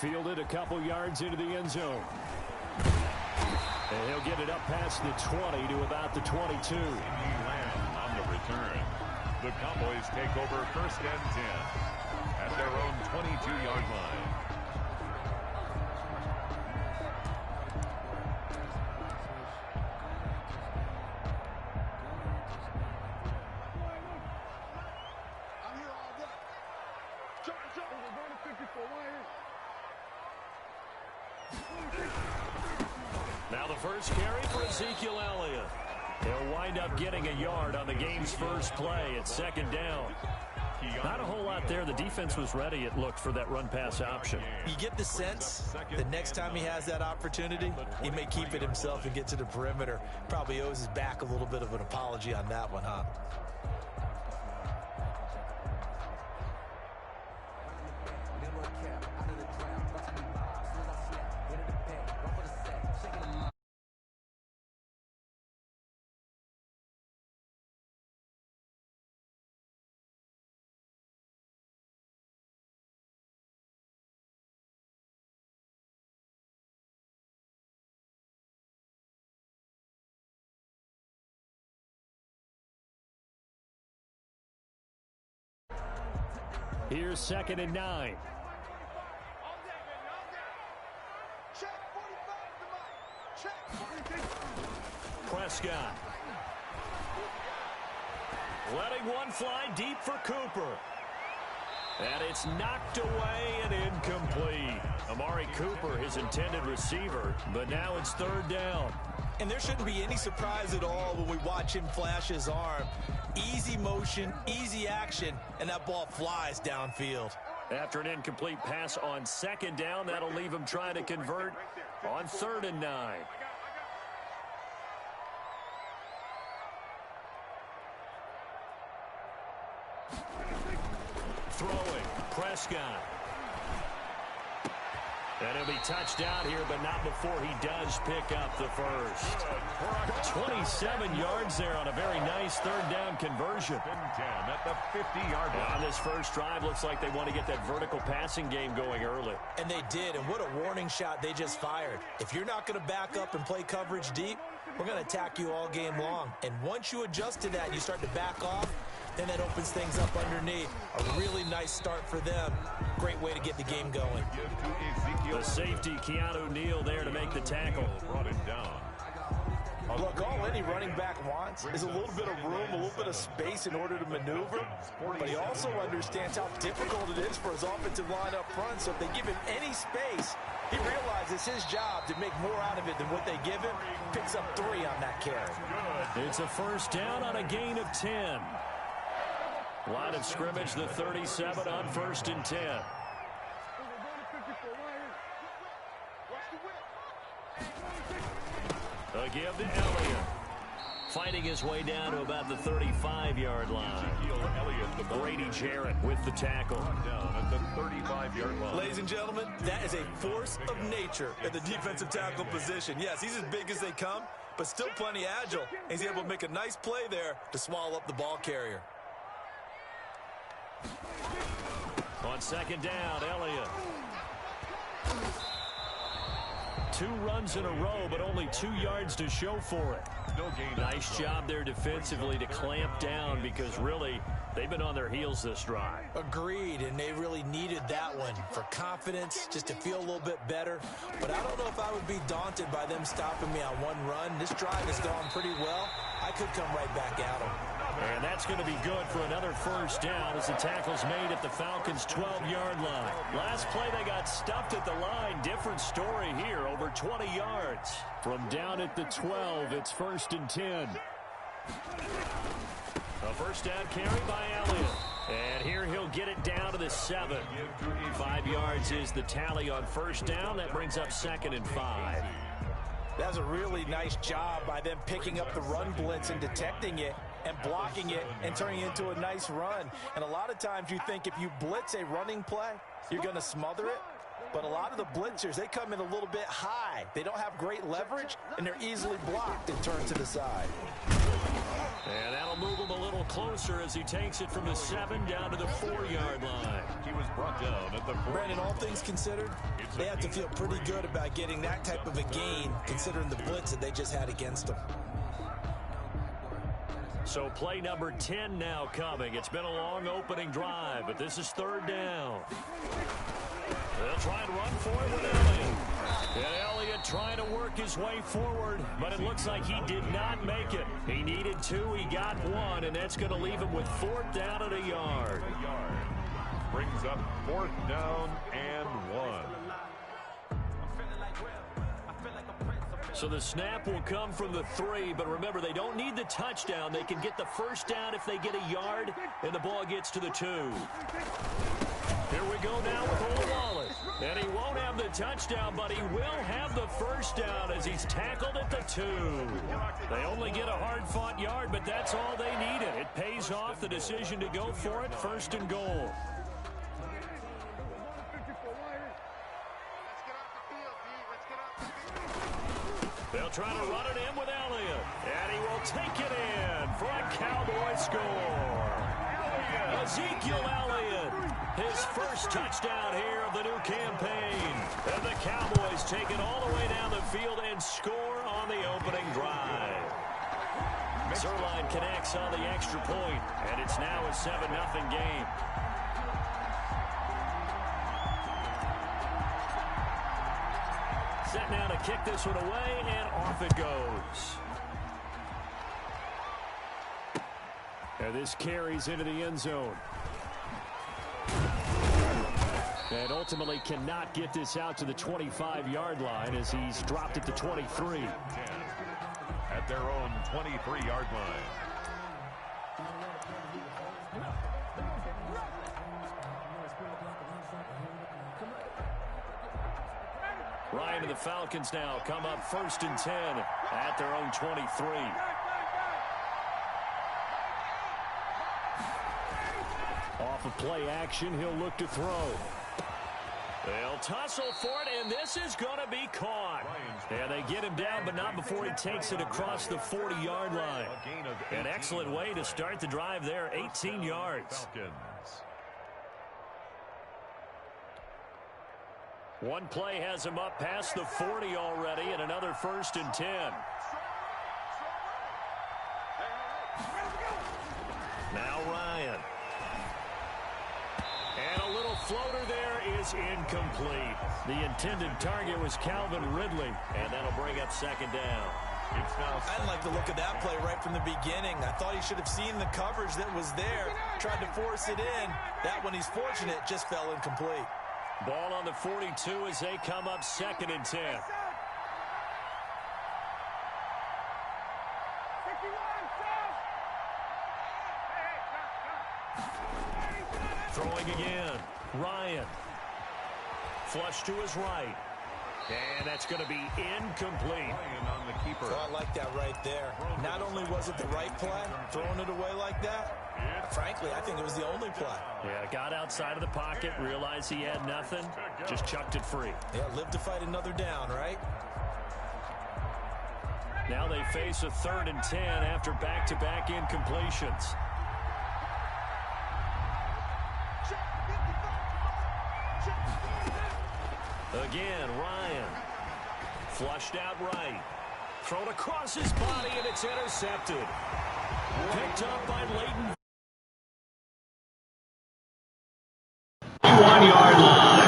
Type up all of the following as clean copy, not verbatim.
Fielded a couple yards into the end zone. And he'll get it up past the 20 to about the 22. Lamb on the return. The Cowboys take over 1st and 10 at their own 22-yard line. Now the first carry for Ezekiel Elliott. He'll wind up getting a yard on the game's first play at 2nd down. Not a whole lot there. The defense was ready, it looked, for that run-pass option. You get the sense that next time he has that opportunity, he may keep it himself and get to the perimeter. Probably owes his back a little bit of an apology on that one, huh? Here's 2nd and 9. Prescott. Letting one fly deep for Cooper. And it's knocked away and incomplete. Amari Cooper, his intended receiver, but now it's 3rd down. And there shouldn't be any surprise at all when we watch him flash his arm. Easy motion, easy action, and that ball flies downfield. After an incomplete pass on 2nd down, that'll leave him trying to convert on 3rd and 9. Throwing, Prescott. And he'll be touched out here, but not before he does pick up the first. 27 yards there on a very nice 3rd down conversion. 10 at the 50-yard line. On this first drive, looks like they want to get that vertical passing game going early. And they did, and what a warning shot they just fired. If you're not going to back up and play coverage deep, we're going to attack you all game long. And once you adjust to that and you start to back off, then that opens things up underneath. A really nice start for them. Great way to get the game going. The safety, Keanu Neal, there to make the tackle. Brought him down. Look, all any running back wants is a little bit of room, a little bit of space in order to maneuver. But he also understands how difficult it is for his offensive line up front. So if they give him any space, he realizes his job to make more out of it than what they give him. Picks up 3 on that carry. It's a first down on a gain of 10. Line of scrimmage, the 37 on 1st and 10. A give to Elliott. Fighting his way down to about the 35-yard line. Brady Jarrett with the tackle. Down at the 35-yard line. Ladies and gentlemen, that is a force of nature at the defensive tackle position. Yes, he's as big as they come, but still plenty agile. He's able to make a nice play there to swallow up the ball carrier. On 2nd down, Elliott. 2 runs in a row, but only 2 yards to show for it. Nice job there defensively to clamp down, because really they've been on their heels this drive. Agreed, and they really needed that one for confidence, just to feel a little bit better. But I don't know if I would be daunted by them stopping me on one run. This drive has gone pretty well. I could come right back at them. And that's going to be good for another first down as the tackle's made at the Falcons' 12-yard line. Last play, they got stuffed at the line. Different story here, over 20 yards. From down at the 12, it's 1st and 10. A first down carry by Elliott. And here he'll get it down to the 7. 5 yards is the tally on first down. That brings up 2nd and 5. That's a really nice job by them picking up the run blitz and detecting it and blocking it and turning it into a nice run. And a lot of times you think if you blitz a running play, you're going to smother it. But a lot of the blitzers, they come in a little bit high. They don't have great leverage, and they're easily blocked and turned to the side. And that'll move him a little closer as he takes it from the 7 down to the 4-yard line. He was brought down at the 4. Brandon, all things considered, They have to feel pretty good about getting that type of a gain, considering the blitz that they just had against them. So play number 10 now coming. It's been a long opening drive, but this is third down. They'll try and run for it with Elliott. And Elliott trying to work his way forward, but it looks like he did not make it. He needed 2, he got 1, and that's going to leave him with 4th down and a yard. Brings up 4th down and 1. So the snap will come from the 3, but remember, they don't need the touchdown. They can get the first down if they get a yard, and the ball gets to the 2. Here we go now with Olawale. And he won't have the touchdown, but he will have the first down as he's tackled at the 2. They only get a hard-fought yard, but that's all they needed. It pays off the decision to go for it, 1st and goal. They'll try to run it in with Elliott. And he will take it in for a Cowboy score. Ezekiel Elliott, his first touchdown here of the new campaign. And the Cowboys take it all the way down the field and score on the opening drive. Zerline connects on the extra point, and it's now a 7-0 game. Set now to kick this one away, and off it goes. And this carries into the end zone. And ultimately cannot get this out to the 25-yard line as he's dropped it to 23. At their own 23-yard line. Ryan and the Falcons now come up 1st and 10 at their own 23. Off of play action, he'll look to throw. They'll tussle for it, and this is going to be caught. And they get him down, but not before he takes it across the 40-yard line. An excellent way to start the drive there, 18 yards. One play has him up past the 40 already, and another 1st and 10. Now Ryan. And a little floater there is incomplete. The intended target was Calvin Ridley, and that'll bring up 2nd down. I didn't like the look of that play right from the beginning. I thought he should have seen the coverage that was there, tried to force it in. That one, he's fortunate, just fell incomplete. Ball on the 42 as they come up 2nd and 10. Throwing again. Ryan. Flush to his right. And that's going to be incomplete. On the keeper. So I like that right there. Not only was it the right play, throwing it away like that, frankly, I think it was the only play. Yeah, got outside of the pocket, realized he had nothing, just chucked it free. Yeah, live to fight another down, right? Now they face a 3rd and 10 after back-to-back incompletions. Again, Ryan. Flushed out right. Thrown across his body, and it's intercepted. Picked up by Leighton. 1-yard line.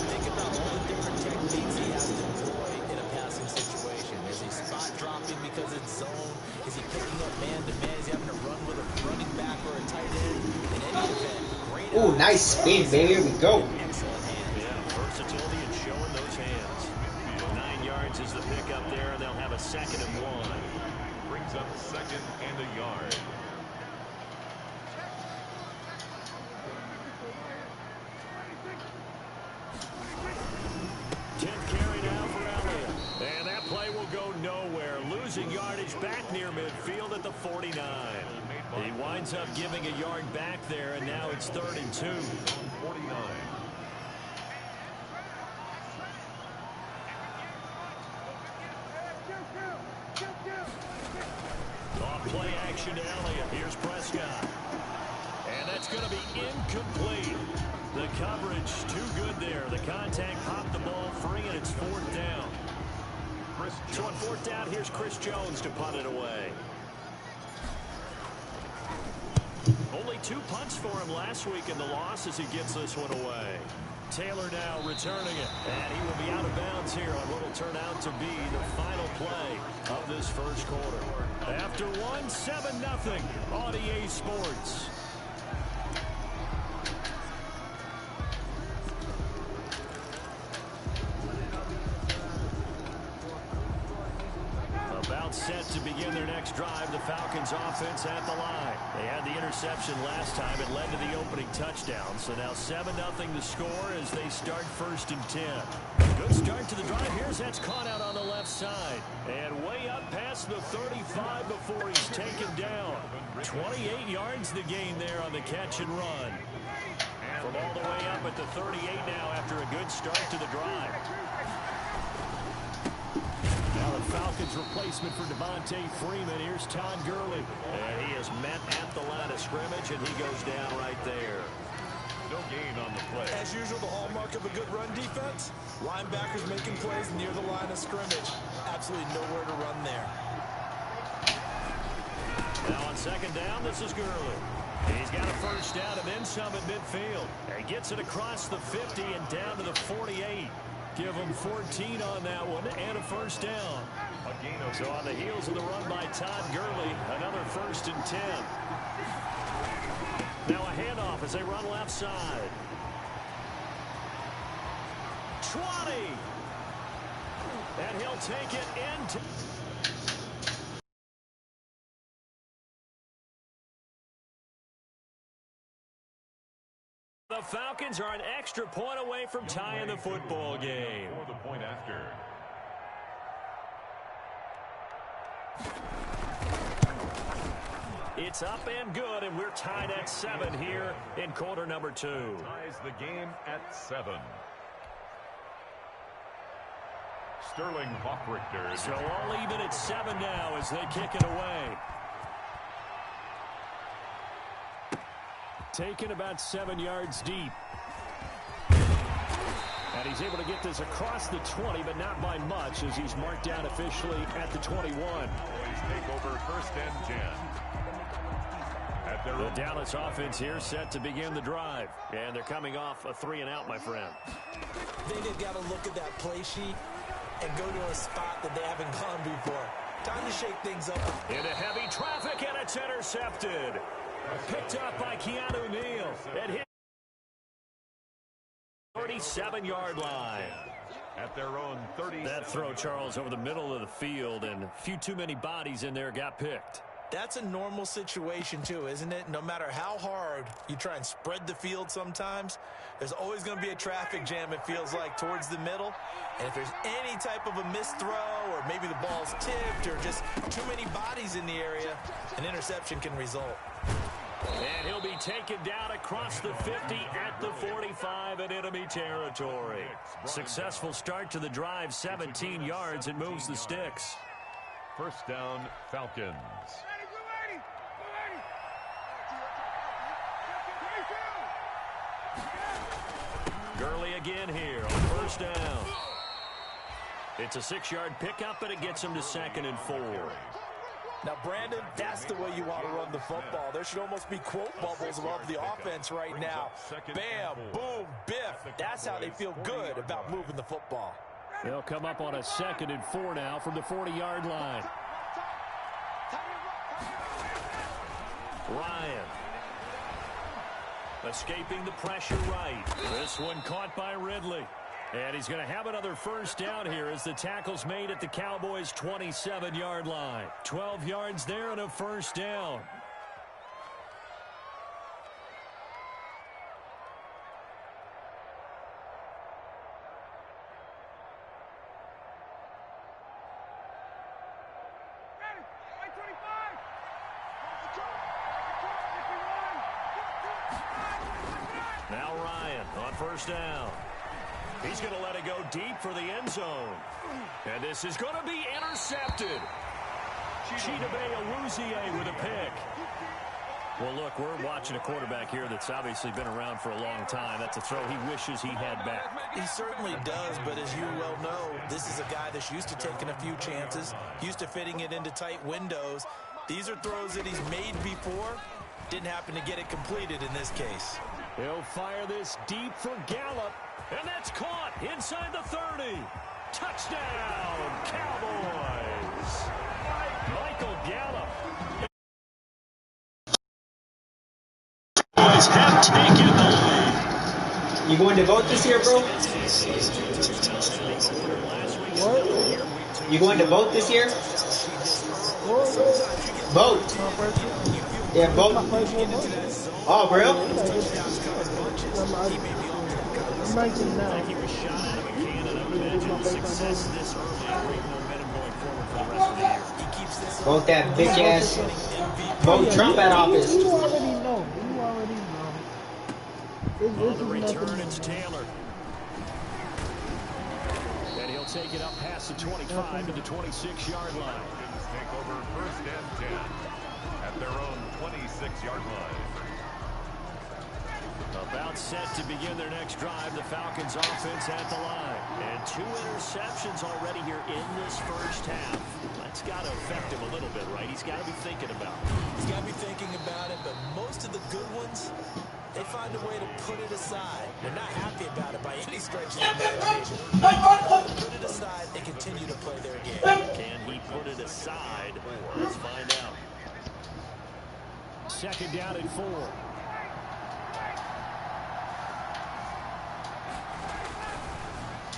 Think about all the different techniques he has to employ in a passing situation. Is he spot dropping because it's zone? Is he picking up man-to-man? Is he having to run with a running back or a tight end? In any event, great. Oh, nice spin, baby. Here we go. Excellent hands. Yeah, versatility and showing those hands. 9 yards is the pickup there, and they'll have a 2nd and 1. Brings up 2nd and a yard. And that play will go nowhere. Losing yardage back near midfield at the 49. He winds up giving a yard back there, and now it's 3rd and 2. 49. Off play action to Elliott. Here's Prescott. And that's it's going to be incomplete. The coverage too good there. The contact popped the ball free, and it's fourth down. So on fourth down, here's Chris Jones to punt it away. Only 2 punts for him last week in the loss as he gets this one away. Taylor now returning it, and he will be out of bounds here on what will turn out to be the final play of this first quarter. After one, 7-0 on EA Sports. About set to begin their next drive, the Falcons offense at the line. They had the interception last time. It led to the opening touchdown. So now 7-0 the score as they start 1st and 10. Good start to the drive. Here's that's caught out on the left side. And way up past the 35 before he's taken down. 28 yards the gain there on the catch and run. From all the way up at the 38 now after a good start to the drive. Now the Falcons replacement for Devontae Freeman. Here's Todd Gurley. And he is met at the line of scrimmage, and he goes down right there. No gain on the play. As usual, the hallmark of a good run defense, linebackers making plays near the line of scrimmage. Absolutely nowhere to run there. Now on second down, this is Gurley. He's got a first down and then some at midfield. And he gets it across the 50 and down to the 48. Give him 14 on that one and a first down. So on the heels of the run by Todd Gurley, another 1st and 10. Now a handoff as they run left side. 20. And he'll take it into... The Falcons are an extra point away from tying the football game. For the point after. It's up and good, and we're tied at 7 here in quarter number 2. Ties the game at 7. Sterling Hoffrichter. So all even at 7 now as they kick it away. Taken about 7 yards deep. And he's able to get this across the 20, but not by much as he's marked down officially at the 21. Boys take over 1st and 10. The Dallas offense here set to begin the drive. And they're coming off a 3-and-out, my friend. I think they've got to look at that play sheet and go to a spot that they haven't gone before. Time to shake things up. Into heavy traffic, and it's intercepted. Picked up by Keanu Neal. And hit 37-yard line. At their own 30. That throw, Charles, over the middle of the field, and a few too many bodies in there got picked. That's a normal situation, too, isn't it? No matter how hard you try and spread the field sometimes, there's always going to be a traffic jam, it feels like, towards the middle. And if there's any type of a missed throw or maybe the ball's tipped or just too many bodies in the area, an interception can result. And he'll be taken down across the 50 at the 45 in enemy territory. Successful start to the drive, 17 yards, and moves the sticks. 1st down, Falcons. Gurley again here on 1st down. It's a 6-yard pickup, and it gets him to 2nd and 4. Now, Brandon, that's the way you want to run the football. There should almost be quote bubbles above the offense right now. Bam, boom, biff. That's how they feel good about moving the football. They'll come up on a 2nd and 4 now from the 40-yard line. Ryan. Escaping the pressure right. This one caught by Ridley. And he's going to have another 1st down here as the tackle's made at the Cowboys' 27-yard line. 12 yards there and a 1st down. Now Ryan on 1st down. He's going to let it go deep for the end zone. And this is going to be intercepted. Chidobe Awuzie with a pick. Well, look, we're watching a quarterback here that's obviously been around for a long time. That's a throw he wishes he had back. He certainly does, but as you well know, this is a guy that's used to taking a few chances, used to fitting it into tight windows. These are throws that he's made before. Didn't happen to get it completed in this case. He'll fire this deep for Gallup, and that's caught inside the 30. Touchdown, Cowboys. Michael Gallup. Cowboys have taken the lead. You going to vote this year, bro? What? You going to vote this year? Vote. Yeah, vote. Oh, for real? I'm 19 now. He was shot out of a cannon. I would imagine success this early, great momentum going forward for the rest of the year. Vote that bitch ass. Vote Trump out of office. You already know. You already know. On the return, it's Taylor. And he'll take it up past the 25 to the 26-yard line. Take over first and 10 at their own 26-yard line. About set to begin their next drive, the Falcons offense at the line. And 2 interceptions already here in this first half. That's got to affect him a little bit, right? He's got to be thinking about it. He's got to be thinking about it, but most of the good ones, they find a way to put it aside. They're not happy about it by any stretch of the imagination. Put it aside and continue to play their game. Can he put it aside? Let's find out. Second down and 4.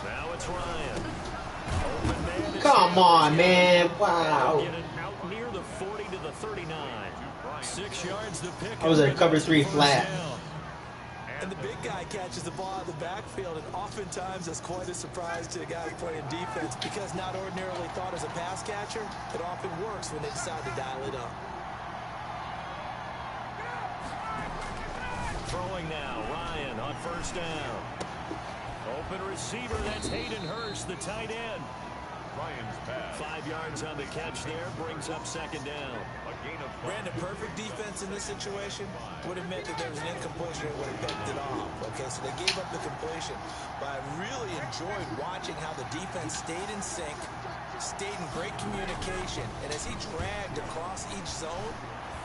Now it's Ryan. Open man. Come on, man. Wow. Get it out near the 40 to the 39. 6 yards the pick. I was a cover 3 flat. And the big guy catches the ball out of the backfield, and oftentimes that's quite a surprise to the guys playing defense because not ordinarily thought as a pass catcher, it often works when they decide to dial it up. Throwing now, Ryan on first down. Open receiver, that's Hayden Hurst, the tight end. Ryan's pass. 5 yards on the catch there, brings up second down. A gain of 5. Brandon, perfect defense in this situation would have meant that there was an incompletion and would have picked it off. Okay, so they gave up the completion. But I really enjoyed watching how the defense stayed in sync, stayed in great communication. And as he dragged across each zone,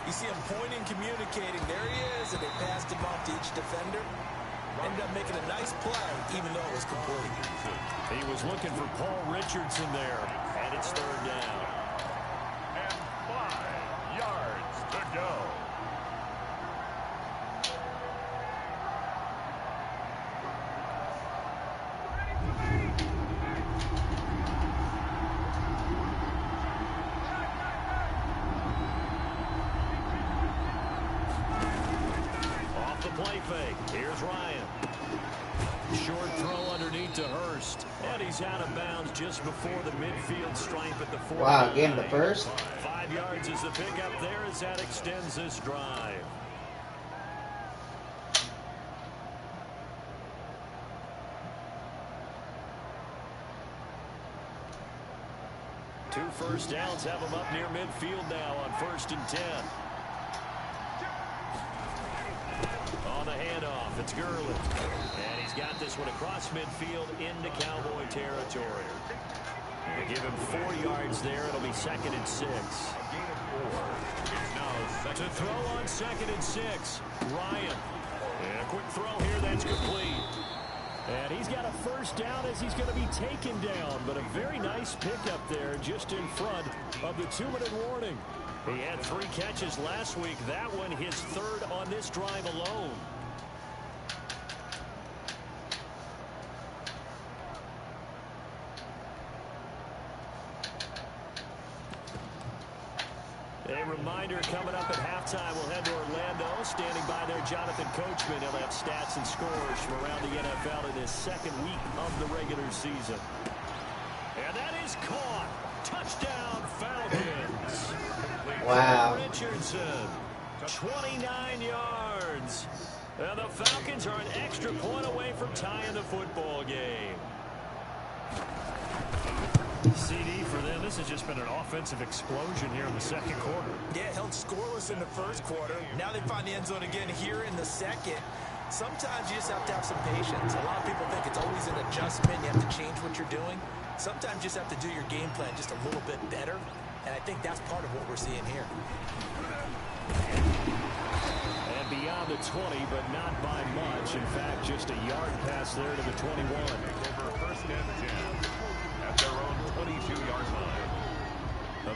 you see him pointing, communicating. There he is, and they passed him off to each defender. Ended up making a nice play, even though it was complete. He was looking for Paul Richardson there, and it's third down. And 5 yards to go. Off the play fake. Here's Ryan. Short throw underneath to Hurst. And he's out of bounds just before the midfield stripe at the 4. Wow, getting the first. 5 yards is the pickup there as that extends this drive. Two first downs have him up near midfield now on 1st and 10. On the handoff, it's Gurley. And he's got this one across midfield into Cowboy territory. They give him 4 yards there. It'll be 2nd and 6. To throw on 2nd and 6, Ryan. And a quick throw here, that's complete. And he's got a first down as he's going to be taken down. But a very nice pickup there just in front of the 2-minute warning. He had 3 catches last week. That one his 3rd on this drive alone. A reminder coming up at halftime, we'll head to Orlando. Standing by there, Jonathan Coachman. He'll have stats and scores from around the NFL in his 2nd week of the regular season. And that is caught. Touchdown, Falcons. Wow. Richardson, 29 yards. And the Falcons are an extra point away from tying the football game. CD for them. This has just been an offensive explosion here in the second quarter. Yeah, held scoreless in the first quarter. Now they find the end zone again here in the second. Sometimes you just have to have some patience. A lot of people think it's always an adjustment. You have to change what you're doing. Sometimes you just have to do your game plan just a little bit better. And I think that's part of what we're seeing here. And beyond the 20, but not by much. In fact, just a yard pass there to the 21. Over first and 10 at their own 22-yard line.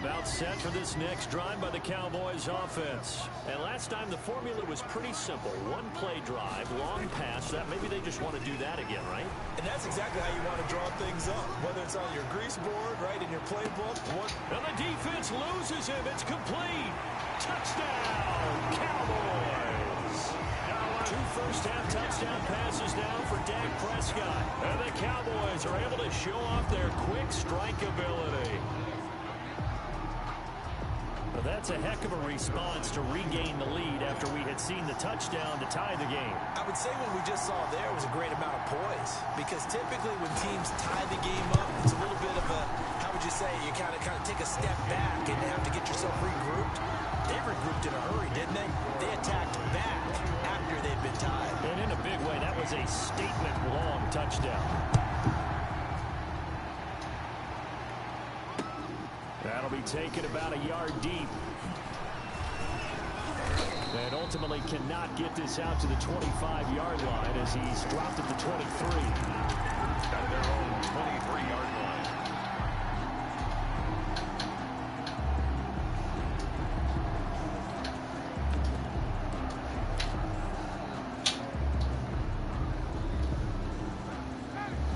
About set for this next drive by the Cowboys offense. And last time the formula was pretty simple. One play drive, long pass. That maybe they just want to do that again, right? And that's exactly how you want to draw things up. Whether it's on your grease board, right, in your playbook. And the defense loses him. It's complete. Touchdown, Cowboys. Two first-half touchdown passes now for Dak Prescott. And the Cowboys are able to show off their quick strike ability. Well, that's a heck of a response to regain the lead after we had seen the touchdown to tie the game. I would say what we just saw there was a great amount of poise. Because typically when teams tie the game up, it's a little bit of a, how would you say, you kind of take a step back and have to get yourself regrouped. They regrouped in a hurry, didn't they? They attacked back after they'd been tied. And in a big way, that was a statement-long touchdown. That'll be taken about a yard deep. And ultimately cannot get this out to the 25-yard line as he's dropped at the 23. At their own 23-yard line.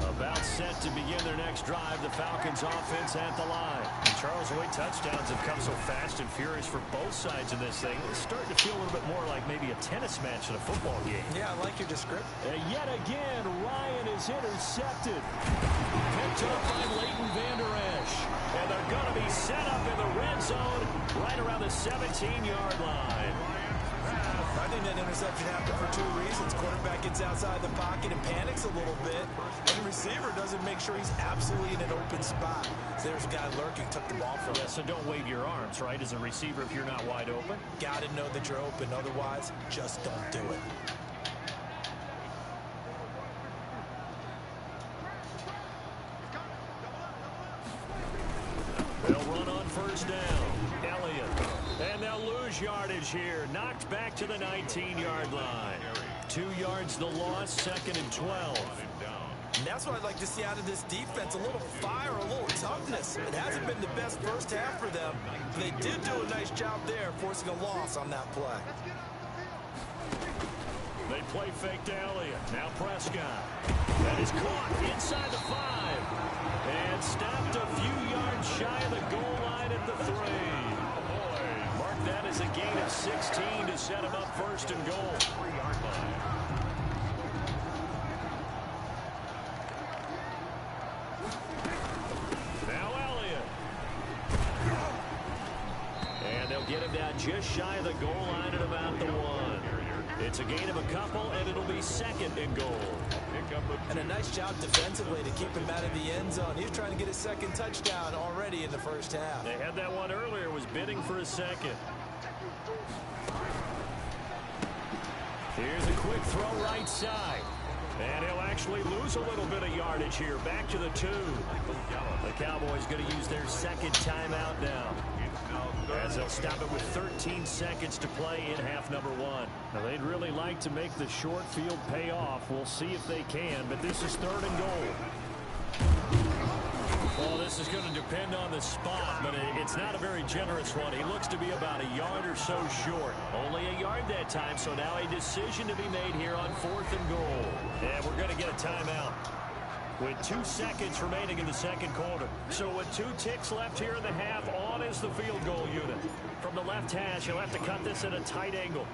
About set to begin their next drive, the Falcons offense at the line. And Charles, the way touchdowns have come so fast and furious for both sides in this thing, it's starting to feel a little bit more like maybe a tennis match in a football game. Yeah, I like your description. And yet again, Ryan is intercepted. Picked up by Leighton Vander Esch. And they're going to be set up in the red zone right around the 17-yard line. I think that interception happened for two reasons. Quarterback gets outside the pocket and panics a little bit. And the receiver doesn't make sure he's absolutely in an open spot. So there's a guy lurking, took the ball from him. Yeah, so don't wave your arms, right, as a receiver if you're not wide open. Got to know that you're open. Otherwise, just don't do it. They'll run on first down. Elliott. And they'll lose yardage here. Knocked back to the 19-yard line. 2 yards the loss, second and 12. And that's what I'd like to see out of this defense. A little fire, a little toughness. It hasn't been the best first half for them. But they did do a nice job there, forcing a loss on that play. They play fake to Elliott. Now Prescott. That is caught inside the 5. And stopped a few yards shy of the goal line at the 3. Mark that as a gain of 16 to set him up first and goal. 3-yard line. Now Elliott. And they'll get him down just shy of the goal line at about the 1. It's a gain of a couple, and it'll be second and goal. And a nice job defensively to keep him out of the end zone. He was trying to get his second touchdown already in the first half. They had that one earlier, was bidding for a second. Here's a quick throw right side. And he'll actually lose a little bit of yardage here. Back to the 2. The Cowboys going to use their second timeout now, as they'll stop it with 13 seconds to play in half number 1. Now, they'd really like to make the short field pay off. We'll see if they can, but this is third and goal. Well, this is going to depend on the spot, but it's not a very generous one. He looks to be about a yard or so short. Only a yard that time, so now a decision to be made here on 4th and goal. And we're going to get a timeout with 2 seconds remaining in the second quarter. So with 2 ticks left here in the half, on is the field goal unit. From the left hash, he'll have to cut this at a tight angle.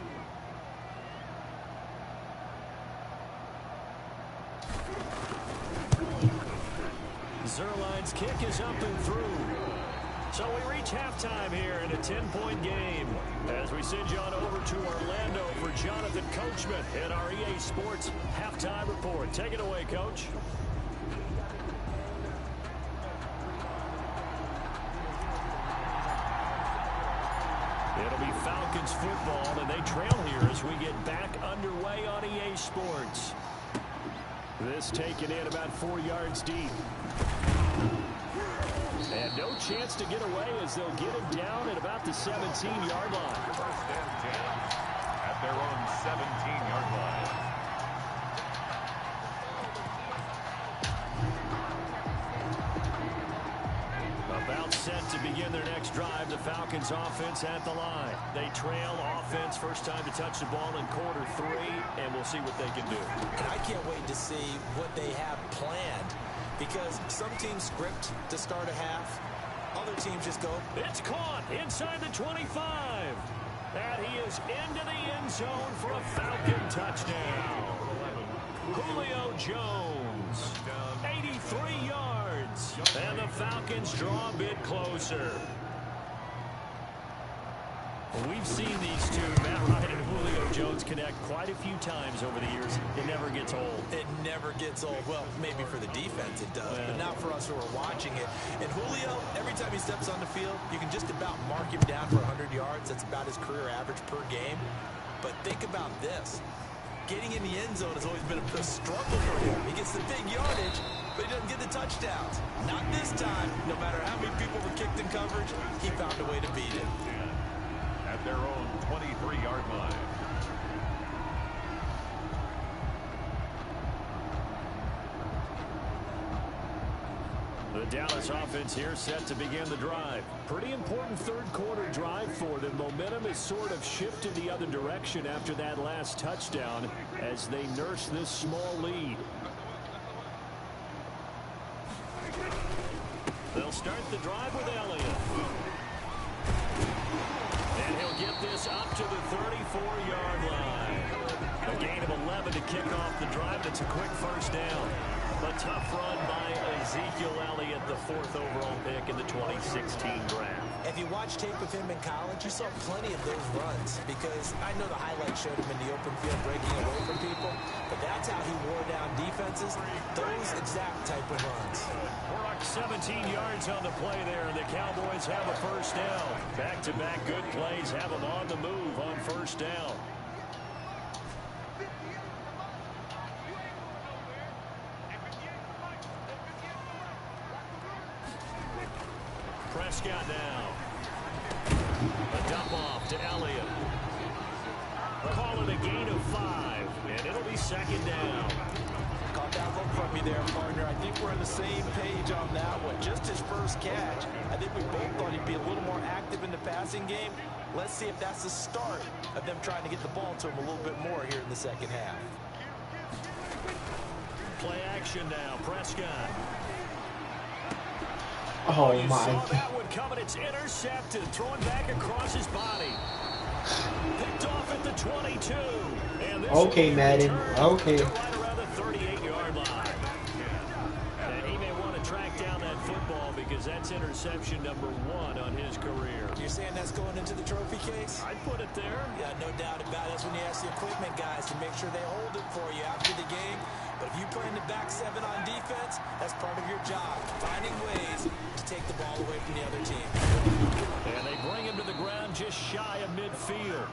Zerline's kick is up and through. So we reach halftime here in a 10-point game as we send you on over to Orlando for Jonathan Coachman in our EA Sports Halftime Report. Take it away, Coach. Falcons football, and they trail here as we get back underway on EA Sports. This taken in about 4 yards deep. And no chance to get away as they'll get him down at about the 17-yard line. First and 10 at their own 17-yard line. About set to begin their next drive. The Falcons offense at the line. They trail offense, first time to touch the ball in quarter 3, and we'll see what they can do. And I can't wait to see what they have planned, because some teams script to start a half. Other teams just go. It's caught inside the 25. And he is into the end zone for a Falcon touchdown. Julio Jones, 83 yards. And the Falcons draw a bit closer. We've seen these two, Matt Ryan and Julio Jones, connect quite a few times over the years. It never gets old. It never gets old. Well, maybe for the defense it does, but not for us who are watching it. And Julio, every time he steps on the field, you can just about mark him down for 100 yards. That's about his career average per game. But think about this. Getting in the end zone has always been a struggle for him. He gets the big yardage, but he doesn't get the touchdowns. Not this time. No matter how many people were kicked in coverage, he found a way to beat it. At their own 23-yard line. The Dallas offense here set to begin the drive. Pretty important third quarter drive for them. Momentum has sort of shifted the other direction after that last touchdown as they nurse this small lead. They'll start the drive with Elliott. And he'll get this up to the 34-yard line. A gain of 11 to kick off the drive, and it's a quick first down. A tough run by Ezekiel Elliott, the 4th overall pick in the 2016 draft. If you watch tape of him in college, you saw plenty of those runs, because I know the highlights showed him in the open field breaking away from people, but that's how he wore down defenses, those exact type of runs. 17 yards on the play there, and the Cowboys have a first down. Back-to-back good plays have them on the move on first down. Prescott now. A dump off to Elliott. Call it a gain of 5, and it'll be second down. Caught that look from me there, partner. I think we're on the same page on that one. Just his first catch. I think we both thought he'd be a little more active in the passing game. Let's see if that's the start of them trying to get the ball to him a little bit more here in the second half. Play action now. Prescott. Oh You my saw God. that one coming. It's intercepted. Thrown back across his body. Picked off at the 22. And this Okay, will be Madden. returned Okay. to right around the 38-yard line. And he may want to track down that football because that's interception number 1 on his career. You're saying that's going into the trophy case? I'd put it there. Yeah, no doubt about it. That's when you ask the equipment guys to make sure they hold it for you after the game. But if you play in the back 7 on defense, that's part of your job, finding ways to take the ball away from the other team. And they bring him to the ground just shy of midfield.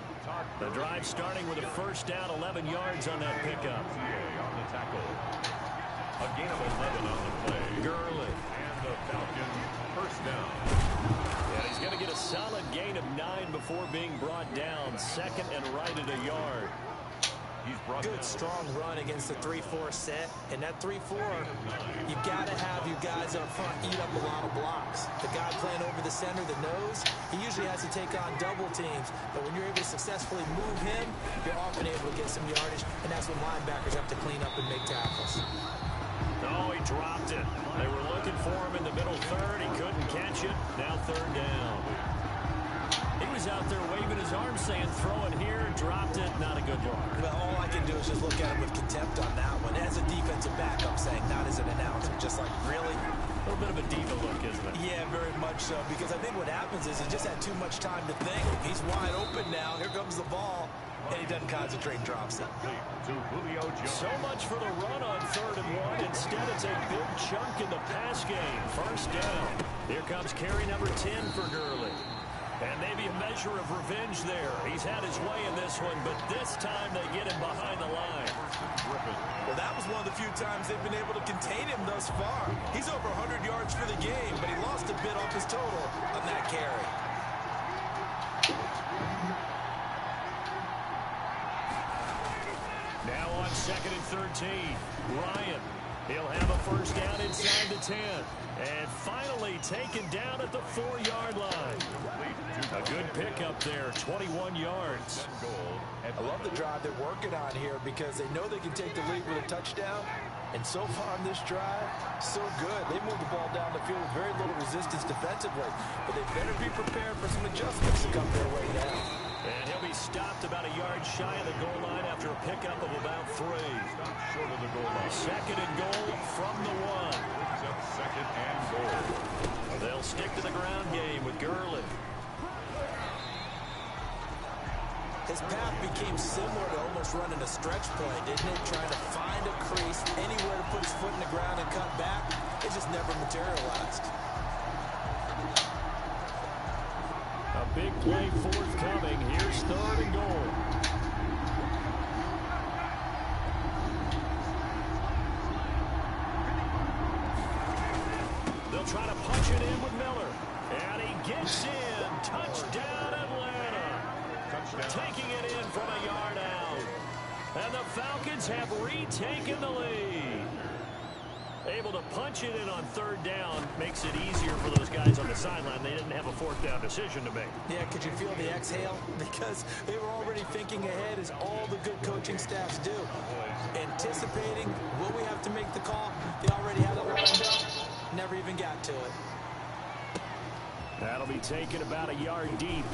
The drive starting with a first down, 11 yards on that pickup. On the tackle. A gain of 11 on the play. Gurley. And the Falcons first down. And he's going to get a solid gain of 9 before being brought down. Second and right at a yard. He's brought Good, down. strong run against the 3-4 set. And that 3-4, you've got to have your guys up front eat up a lot of blocks. The guy playing over the center, the nose, he usually has to take on double teams. But when you're able to successfully move him, you're often able to get some yardage. And that's when linebackers have to clean up and make tackles. Oh, he dropped it. They were looking for him in the middle third. He couldn't catch it. Now third down. He was out there waving his arms saying, throw it here, dropped it. Not a good look. Well, all I can do is just look at him with contempt on that one. As a defensive back, I'm saying, not as an announcer. Just like, really? A little bit of a diva look, isn't it? Yeah, very much so. Because I think what happens is he just had too much time to think. He's wide open now. Here comes the ball. And he doesn't concentrate and drops it. To Julio Jones. So much for the run on 3rd and 1. Instead, it's a big chunk in the pass game. First down. Here comes carry number 10 for Gurley. And maybe a measure of revenge there. He's had his way in this one, but this time they get him behind the line. Well, that was one of the few times they've been able to contain him thus far. He's over 100 yards for the game, but he lost a bit off his total on that carry. Now on 2nd and 13, Ryan. He'll have a first down inside the 10. And finally taken down at the 4-yard line. A good pickup there, 21 yards. I love the drive they're working on here because they know they can take the lead with a touchdown. And so far on this drive, so good. They moved the ball down the field with very little resistance defensively. But they better be prepared for some adjustments to come their way now. And he'll be stopped about a yard shy of the goal line after a pickup of about 3. Short of the goal line. 2nd and goal from the 1. Second and goal. They'll stick to the ground game with Gurley. His path became similar to almost running a stretch play, didn't it? Trying to find a crease, anywhere to put his foot in the ground and cut back. It just never materialized. A big play forthcoming. Here's 3rd and goal. They'll try to punch it in with Miller. And he gets in. Touchdown, Atlanta. Taking it in from a yard out. And the Falcons have retaken the lead. Able to punch it in on 3rd down makes it easier for those guys on the sideline. They didn't have a 4th down decision to make. Yeah, could you feel the exhale? Because they were already thinking ahead, as all the good coaching staffs do. Anticipating, will we have to make the call? They already had it lined up. Never even got to it. That'll be taken about a yard deep.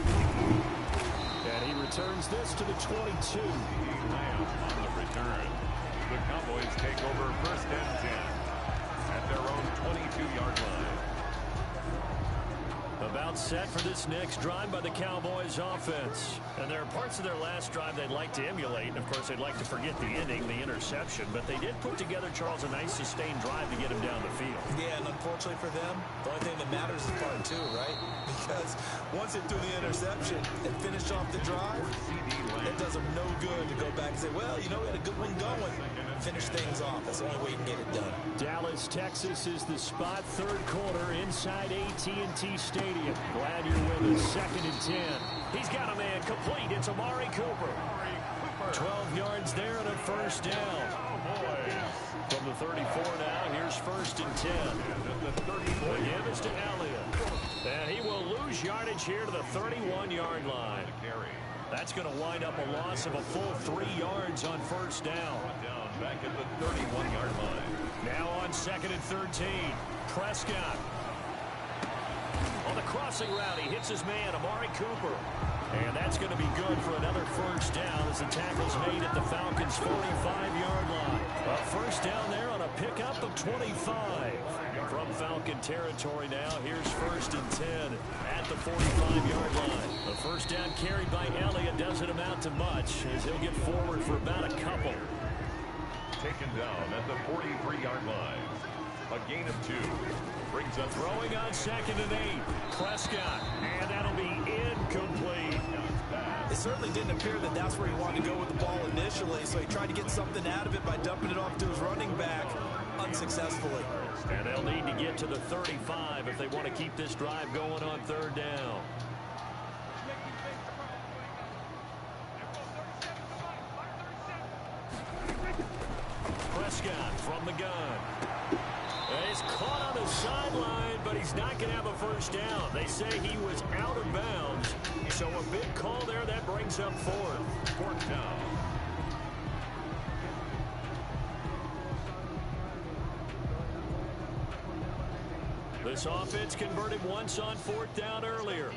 And he returns this to the 22. Lamb on the return. The Cowboys take over 1st and 10 at their own 22-yard line. About set for this next drive by the Cowboys offense. And there are parts of their last drive they'd like to emulate. And, of course, they'd like to forget the ending, the interception. But they did put together, Charles, a nice sustained drive to get him down the field. Yeah, and unfortunately for them, the only thing that matters is part 2, right? Because once they threw the interception and finished off the drive, it does them no good to go back and say, well, you know, we had a good one going. Finish things off. That's the only way you can get it done. Dallas, Texas is the spot. 3rd quarter inside AT&T Stadium. Glad you're with us. 2nd and 10. He's got a man complete. It's Amari Cooper. 12 yards there and a first down. From the 34 now, here's 1st and 10. The give is to Elliott. And he will lose yardage here to the 31-yard line. That's going to wind up a loss of a full 3 yards on 1st down. Back at the 31-yard line. Now on 2nd and 13. Prescott. On the crossing route, he hits his man, Amari Cooper. And that's going to be good for another first down as the tackle's made at the Falcons' 45-yard line. A first down there on a pickup of 25. From Falcon territory now, here's 1st and 10 at the 45-yard line. The first down carried by Elliott doesn't amount to much as he'll get forward for about a couple. Taken down at the 43-yard line. A gain of 2. Brings up throwing on 2nd and 8. Prescott. And that'll be incomplete. It certainly didn't appear that that's where he wanted to go with the ball initially, so he tried to get something out of it by dumping it off to his running back unsuccessfully. And they'll need to get to the 35 if they want to keep this drive going on 3rd down. Prescott from the gun. He's caught on the sideline, but he's not going to have a first down. They say he was out of bounds. So a big call there. That brings up 4th down. This offense converted once on 4th down earlier.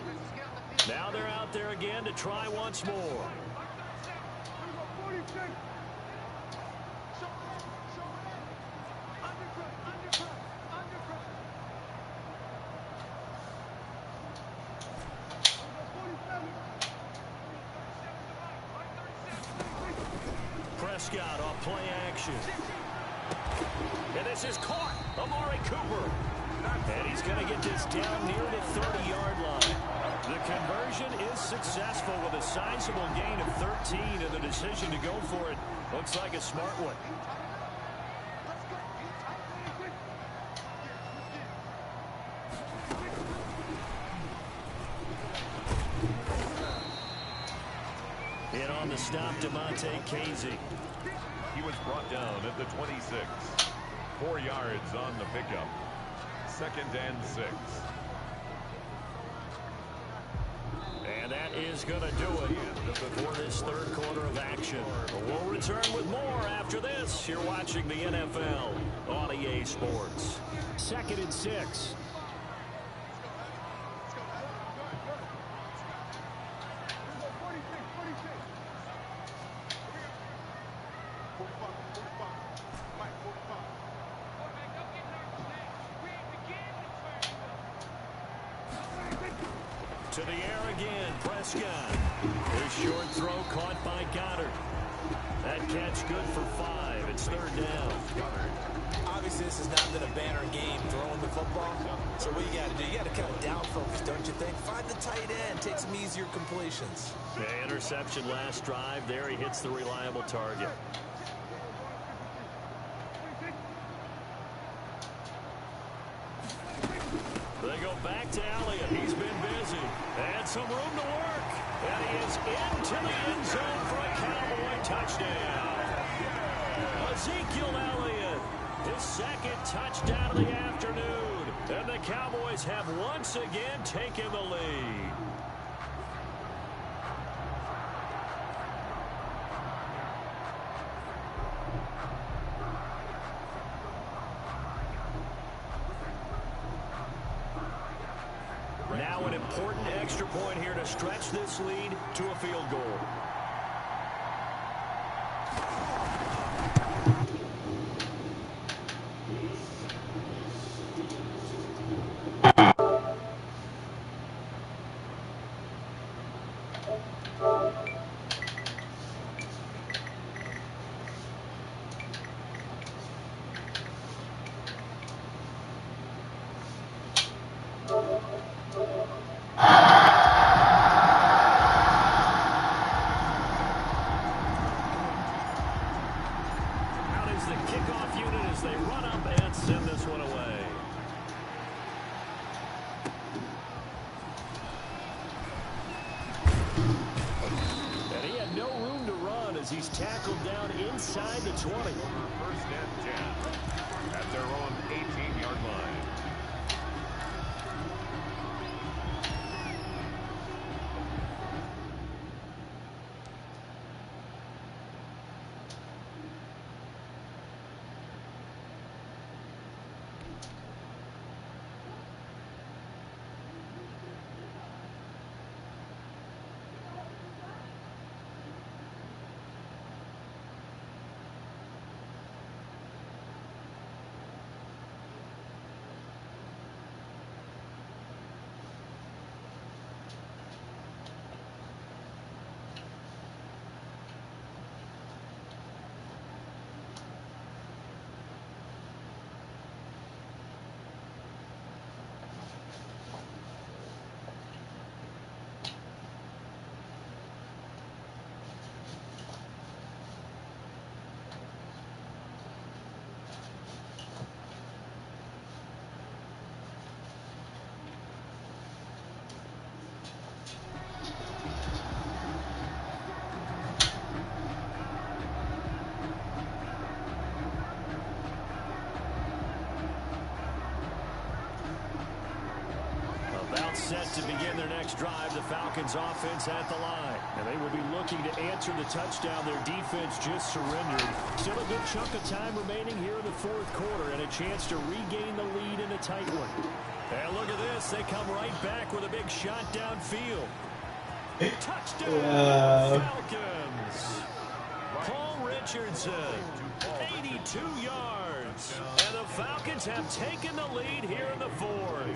Now they're out there again to try once more. Prescott off play action. And this is caught. Amari Cooper. And he's going to get this down near the 30-yard line. The conversion is successful with a sizable gain of 13, and the decision to go for it looks like a smart one. In on the stop, DeMonte Casey. He was brought down at the 26. 4 yards on the pickup. 2nd and 6. And that is going to do it for this third quarter of action. We'll return with more after this. You're watching the NFL on EA Sports. 2nd and 6. To the air again, Prescott. His short throw caught by Goddard. That catch good for 5. It's 3rd down. Obviously, this has not been a banner game throwing the football. So what you got to do, you got to kind of down focus, don't you think? Find the tight end, take some easier completions. The interception last drive. There he hits the reliable target. They go back to Elliott. He's been busy. And some room to work. And he is into the end zone for a Cowboy touchdown. Ezekiel Elliott, his 2nd touchdown of the afternoon. And the Cowboys have once again taken the lead. Now an important extra point here to stretch this lead to a field goal. He's tackled down inside the 20. 1st and 10 at their own 18-yard line. Set to begin their next drive, the Falcons offense at the line. And they will be looking to answer the touchdown their defense just surrendered. Still a good chunk of time remaining here in the 4th quarter and a chance to regain the lead in a tight one. And look at this. They come right back with a big shot downfield. Touchdown, Falcons. Paul Richardson, 82 yards. And the Falcons have taken the lead here in the 4th.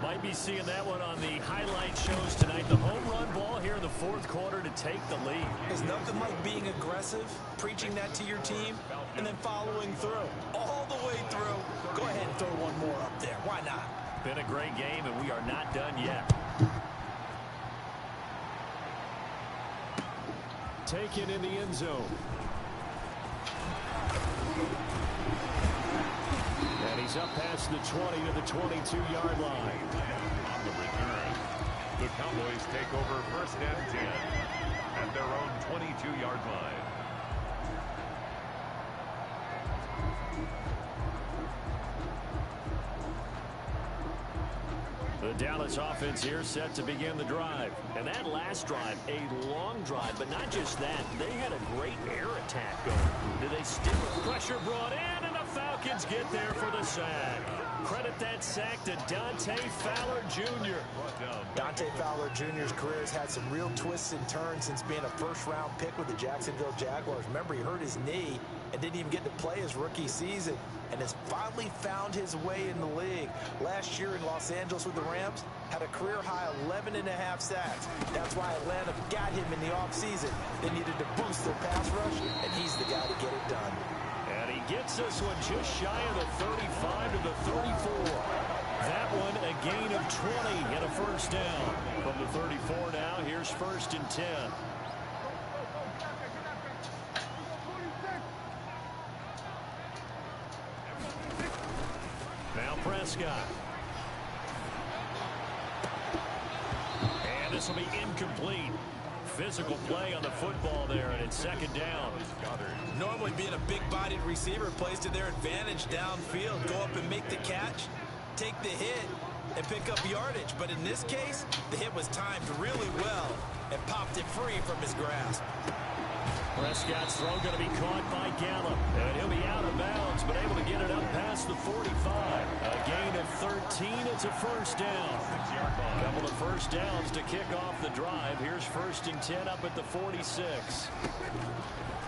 Might be seeing that one on the highlight shows tonight. The home run ball here in the 4th quarter to take the lead. There's nothing like being aggressive, preaching that to your team, and then following through. All the way through. Go ahead and throw one more up there. Why not? Been a great game, and we are not done yet. Taken in the end zone. And he's up past the 20 to the 22-yard line. On the return, the Cowboys take over first and 10 at their own 22-yard line. The Dallas offense here set to begin the drive. And that last drive, a long drive, but not just that. They had a great air attack going. Do they still pressure brought in, and the Falcons get there for the sack. Credit that sack to Dante Fowler Jr. Dante Fowler Jr.'s career has had some real twists and turns since being a first-round pick with the Jacksonville Jaguars. Remember, he hurt his knee and didn't even get to play his rookie season, and has finally found his way in the league. Last year in Los Angeles with the Rams, had a career-high 11.5 sacks. That's why Atlanta got him in the offseason. They needed to boost their pass rush, and he's the guy to get it done. And he gets this one just shy of the 35 to the 34. That one a gain of 20 and a first down. From the 34 now, here's first and 10. Now Prescott. And this will be incomplete. Physical play on the football there, and it's second down. Normally being a big-bodied receiver plays to their advantage downfield. Go up and make the catch, take the hit, and pick up yardage. But in this case, the hit was timed really well and popped it free from his grasp. Prescott's throw going to be caught by Gallup, and he'll be out of bounds, but able to get it up past the 45. A gain of 13. It's a first down. A couple of first downs to kick off the drive. Here's first and 10 up at the 46.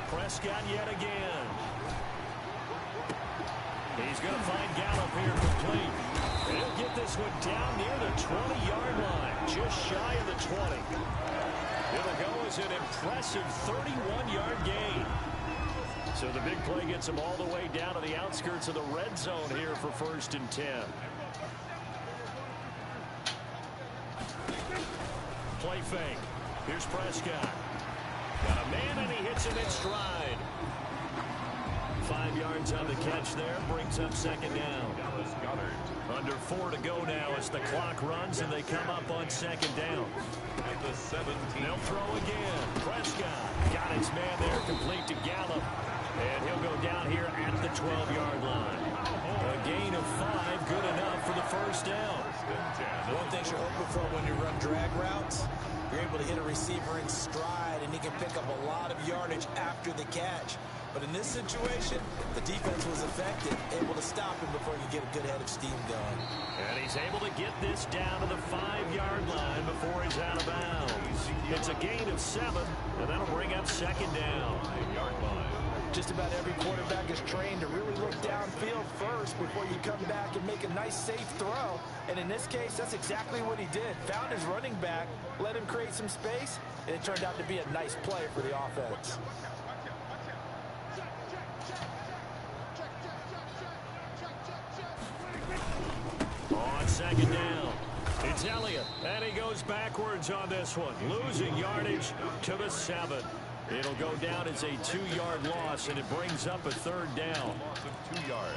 Prescott yet again. He's going to find Gallup here complete. And he'll get this one down near the 20-yard line, just shy of the 20. It'll go as an impressive 31-yard gain. So the big play gets him all the way down to the outskirts of the red zone here for first and 10. Play fake. Here's Prescott. Got a man, and he hits him in stride. 5 yards on the catch there. Brings up second down. Under 4 to go now as the clock runs, and they come up on second down. At the 17. They'll throw again. Prescott got his man there, complete to Gallup. And he'll go down here at the 12-yard line. A gain of 5, good enough for the first down. One thing you're hoping for when you run drag routes, you're able to hit a receiver in stride, and he can pick up a lot of yardage after the catch. But in this situation, the defense was effective, able to stop him before you get a good head of steam going. And he's able to get this down to the 5-yard line before he's out of bounds. It's a gain of 7, and that'll bring up second down. 5-yard line. Just about every quarterback is trained to really look downfield first before you come back and make a nice, safe throw. And in this case, that's exactly what he did. Found his running back, let him create some space, and it turned out to be a nice play for the offense. On second down, it's Elliott, and he goes backwards on this one, losing yardage to the 7. It'll go down as a 2-yard loss, and it brings up a third down. Loss of 2 yards.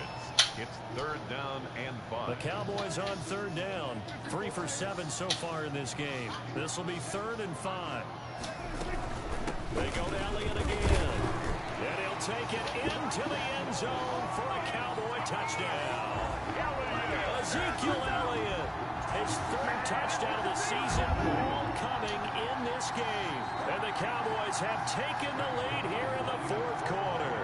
It's third down and 5. The Cowboys on third down, 3 for 7 so far in this game. This will be 3rd and 5. They go to Elliott again, and he'll take it into the end zone for a Cowboy touchdown. Ezekiel Elliott, his 3rd touchdown of the season, all coming in this game. And the Cowboys have taken the lead here in the 4th quarter.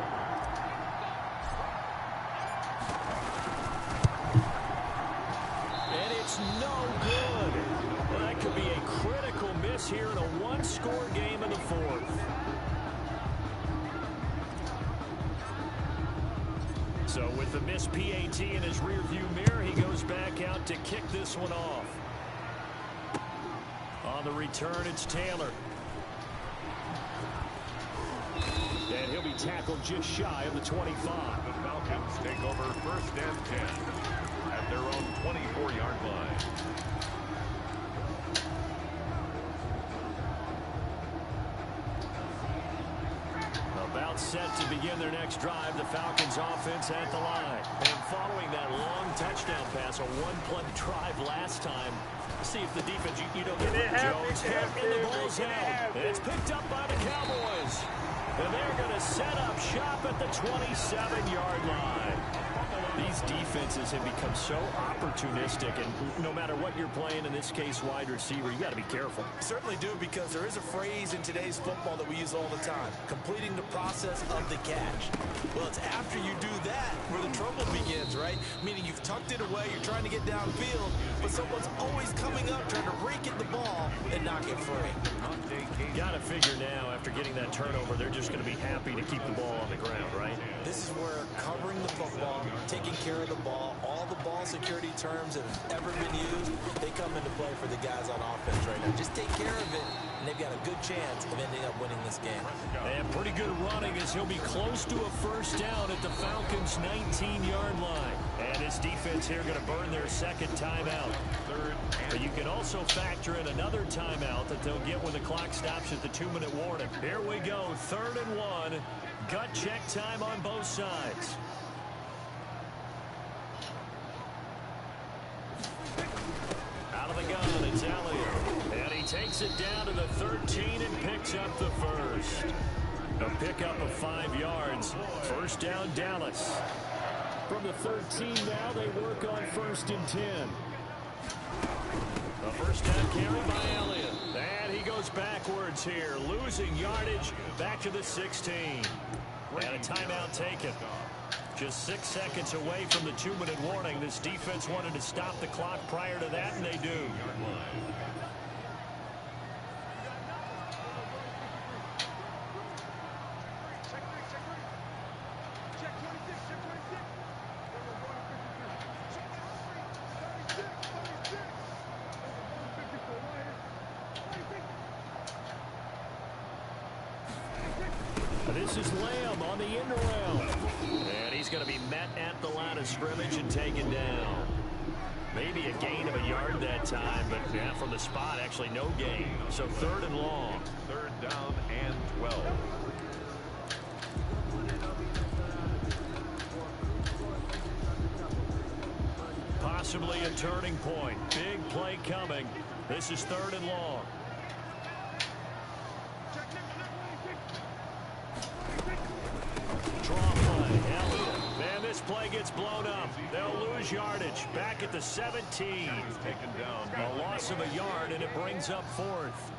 And it's no good. Well, that could be a critical miss here in a 1-score game in the 4th. So with the missed PAT in his rearview mirror, he goes back out to kick this one off. On the return, it's Taylor. And he'll be tackled just shy of the 25. The Falcons take over first and 10 at their own 24-yard line. to begin their next drive. The Falcons offense at the line. And following that long touchdown pass, a one-play drive last time. See if the defense, you don't get Jones hit and the ball's out. It's picked up by the Cowboys. And they're going to set up shop at the 27-yard line. These defenses have become so opportunistic, and no matter what you're playing, in this case wide receiver, you got to be careful. Certainly do, because there is a phrase in today's football that we use all the time: completing the process of the catch. Well, it's after you do that where the trouble begins, right? Meaning you've tucked it away, you're trying to get downfield, but someone's always coming up trying to rake at the ball and knock it free. Got to figure now, after getting that turnover, they're just going to be happy to keep the ball on the ground, right? This is where covering the football, taking care of the ball, all the ball security terms that have ever been used, they come into play for the guys on offense right now. Just take care of it, and they've got a good chance of ending up winning this game. And pretty good running as he'll be close to a first down at the Falcons' 19-yard line. And his defense here going to burn their second timeout. But you can also factor in another timeout that they'll get when the clock stops at the 2-minute warning. Here we go, 3rd and 1. Gut check time on both sides. Out of the gun, it's Elliott. And he takes it down to the 13 and picks up the first. A pickup of 5 yards. First down, Dallas. From the 13 now, they work on 1st and 10. A first down carry by Elliott. And he goes backwards here, losing yardage back to the 16. And a timeout taken. Just 6 seconds away from the 2-minute warning. This defense wanted to stop the clock prior to that, and they do. This is Lamb on the end around. And he's going to be met at the line of scrimmage and taken down. Maybe a gain of a yard that time, but yeah, from the spot, actually no gain. So 3rd and long. 3rd down and 12. Possibly a turning point. Big play coming. This is 3rd and long. Draw play, Elliott. Man, this play gets blown up. They'll lose yardage. Back at the 17. Taken down. A loss of a yard, and it brings up 4th.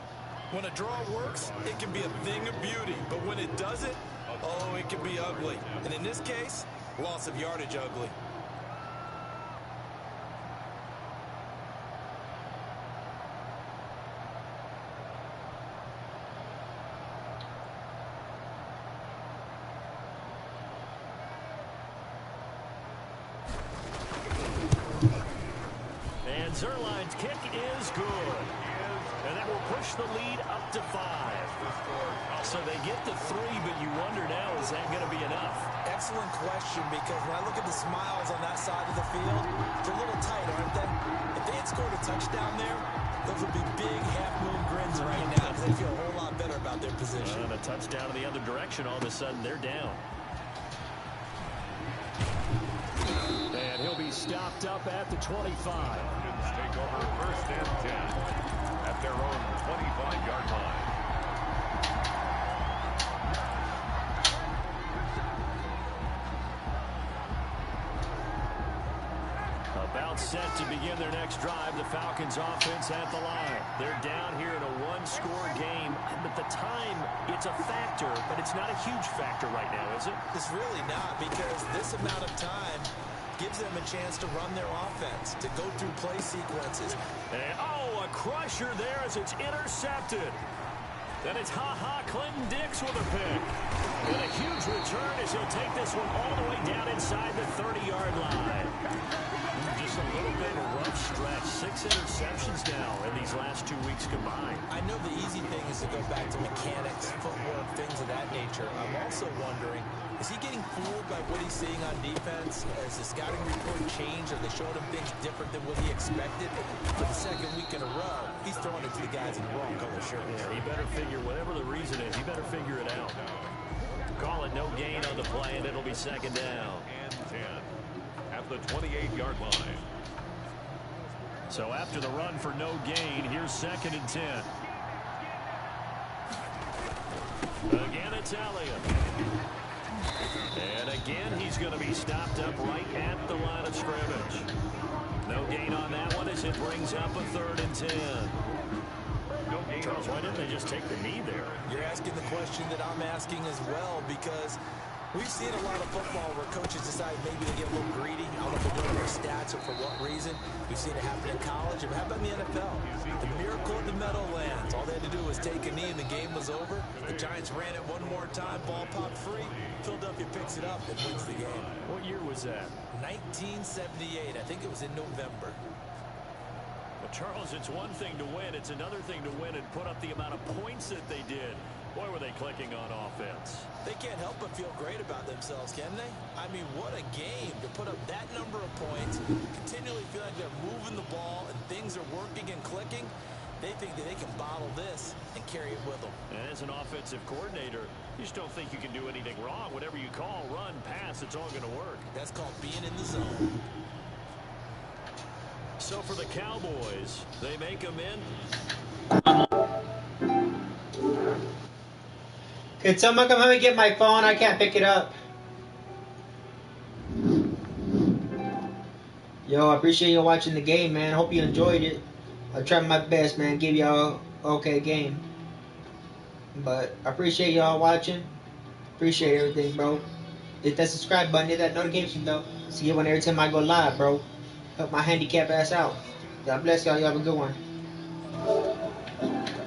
When a draw works, it can be a thing of beauty. But when it doesn't, oh, it can be ugly. And in this case, loss of yardage ugly. Zerline's kick is good. And that will push the lead up to 5. So they get the 3, but you wonder now, is that going to be enough? Excellent question, because when I look at the smiles on that side of the field, they're a little tight, aren't they? If they had scored a touchdown there, those would be big half-moon grins right now, because they feel a whole lot better about their position. And a touchdown in the other direction, all of a sudden they're down. And he'll be stopped up at the 25. Take over 1st and 10 at their own 25-yard line. About set to begin their next drive. The Falcons offense at the line. They're down here in a 1-score game. But the time, it's a factor, but it's not a huge factor right now, is it? It's really not, because this amount of time gives them a chance to run their offense, to go through play sequences. And, oh, a crusher there as it's intercepted. Then it's Clinton Dix with a pick. And a huge return as he'll take this one all the way down inside the 30-yard line. Just a little bit of a rough stretch. 6 interceptions now in these last 2 weeks combined. I know the easy thing is to go back to mechanics, footwork, things of that nature. I'm also wondering, is he getting fooled by what he's seeing on defense? Has the scouting report changed? Are they showing him things different than what he expected? For the 2nd week in a row, he's throwing it to the guys in the wrong color shirt. Yeah, he better figure, whatever the reason is, he better figure it out. Call it it. No gain on the play, and it'll be second down. And 10 at the 28-yard line. So after the run for no gain, here's second and 10. Again, it's Elliott. And again, he's going to be stopped up right at the line of scrimmage. No gain on that one as it brings up a 3rd and 10. No gain. Charles, why didn't they just take the knee there? You're asking the question that I'm asking as well, because we've seen a lot of football where coaches decide maybe to get a little greedy. I don't know if they're doing their stats or for what reason. We've seen it happen in college. How about in the NFL? The miracle in the Meadowlands. All they had to do was take a knee and the game was over. The Giants ran it one more time. Ball popped free. Philadelphia picks it up and wins the game. What year was that? 1978. I think it was in November. Well, Charles, it's one thing to win. It's another thing to win and put up the amount of points that they did. Boy, were they clicking on offense. They can't help but feel great about themselves, can they? I mean, what a game to put up that number of points, continually feel like they're moving the ball and things are working and clicking. They think that they can bottle this and carry it with them. And as an offensive coordinator, you just don't think you can do anything wrong. Whatever you call, run, pass, it's all going to work. That's called being in the zone. So for the Cowboys, they make them in. Can someone come help me get my phone? I can't pick it up. Yo, I appreciate you watching the game, man. Hope you enjoyed it. I tried my best, man. Give y'all okay game. But I appreciate y'all watching. Appreciate everything, bro. Hit that subscribe button. Hit that notification bell. See you when every time I go live, bro. Help my handicap ass out. God bless y'all. You have a good one.